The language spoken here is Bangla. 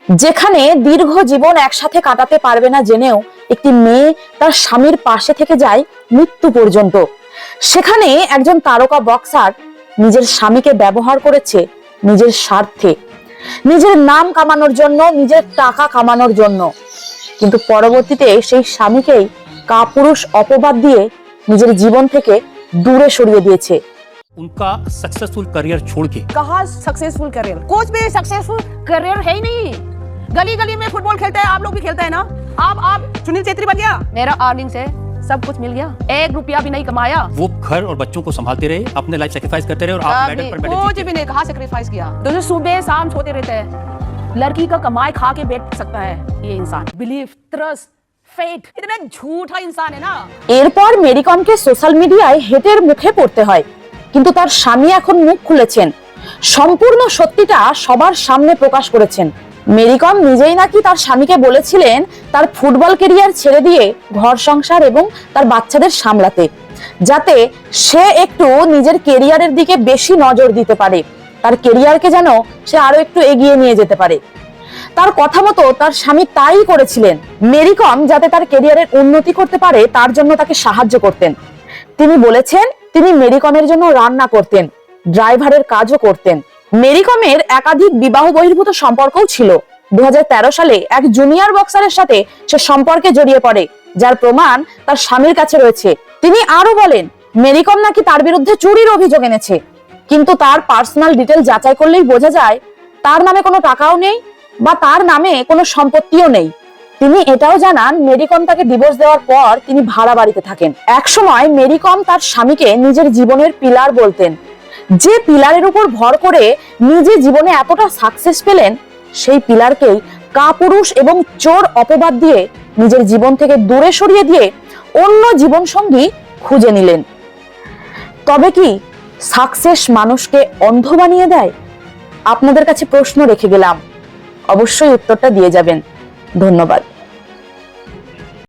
যেখানে দীর্ঘ জীবন একসাথে কাটাতে পারবে না জেনেও একটি মেয়ে তার স্বামীর পাশে থেকে যায় মৃত্যু পর্যন্ত, সেখানে একজন তারকা বক্সার নিজের স্বামীকে ব্যবহার করেছে নিজের স্বার্থে, নিজের নাম কামানোর জন্য, নিজের টাকা কামানোর জন্য। কিন্তু পরবর্তীতে সেই স্বামীকেই কাপুরুষ অপবাদ দিয়ে নিজের জীবন থেকে দূরে সরিয়ে দিয়েছে। उनका सक्सेसफुल करियर छोड़ के कहाँ सक्सेसफुल करियर, कुछ भी सक्सेसफुल करियर है ही नहीं। गली गली में फुटबॉल खेलते हैं, आप लोग भी खेलते हैं ना। आप सुनील छेत्री बन गया, मेरा अर्निंग से सब कुछ मिल गया, 1 रुपया भी नहीं कमाया। वो घर और बच्चों को संभालते रहे, अपने लाइफ सेक्रीफाइस करते रहे और आप मेडल पर मेडल कुछ भी नहीं, कहाँ सेक्रीफाइस किया। तो सुबह शाम सोते रहते हैं, लड़की का कमाई खा के बैठ सकता है ये इंसान। बिलीफ, ट्रस्ट, फेट, इतना झूठा इंसान है ना। এরপর মেরিকমকে সোশ্যাল মিডিয়ায় হেটের মুখে পড়তে হয়, কিন্তু তার স্বামী এখন মুখ খুলেছেন, সম্পূর্ণ সত্যিটা সবার সামনে প্রকাশ করেছেন। মেরিকম নিজেই নাকি তার স্বামীকে বলেছিলেন তার ফুটবল ক্যারিয়ার ছেড়ে দিয়ে ঘর সংসার এবং তার বাচ্চাদের সামলাতে, যাতে সে একটু নিজের ক্যারিয়ারের দিকে বেশি নজর দিতে পারে, তার ক্যারিয়ারকে যেন সে আরো একটু এগিয়ে নিয়ে যেতে পারে। তার কথা মতো তার স্বামী তাই করেছিলেন। মেরিকম যাতে তার ক্যারিয়ারের উন্নতি করতে পারে তার জন্য তাকে সাহায্য করতেন। তিনি বলেছেন তিনি মেরিকমের জন্য রান্না করতেন, ড্রাইভারের কাজও করতেন। মেরিকমের একাধিক বিবাহ বহির্ভূত সম্পর্কও ছিল। 2013 সালে এক জুনিয়র বক্সারের সাথে সে সম্পর্কে জড়িয়ে পড়ে, যার প্রমাণ তার স্বামীর কাছে রয়েছে। তিনি আরো বলেন মেরিকম নাকি তার বিরুদ্ধে চুরির অভিযোগ এনেছে, কিন্তু তার পার্সোনাল ডিটেল যাচাই করলেই বোঝা যায় তার নামে কোনো টাকাও নেই বা তার নামে কোনো সম্পত্তিও নেই। তিনি এটাও জানান মেরিকম তাকে ডিভোর্স দেওয়ার পর তিনি ভাড়া বাড়িতে থাকেন। একসময় মেরিকম তার স্বামীকে নিজের জীবনের পিলার বলতেন, যে পিলারের উপর ভর করে নিজে জীবনে এতটা সাকসেস পেলেন, সেই পিলারকেই কাপুরুষ এবং চোর অপবাদ দিয়ে নিজের জীবন থেকে দূরে সরিয়ে দিয়ে অন্য জীবন সঙ্গী খুঁজে নিলেন। তবে কি সাকসেস মানুষকে অন্ধ বানিয়ে দেয়? আপনাদের কাছে প্রশ্ন রেখে গেলাম, অবশ্যই উত্তরটা দিয়ে যাবেন। ধন্যবাদ।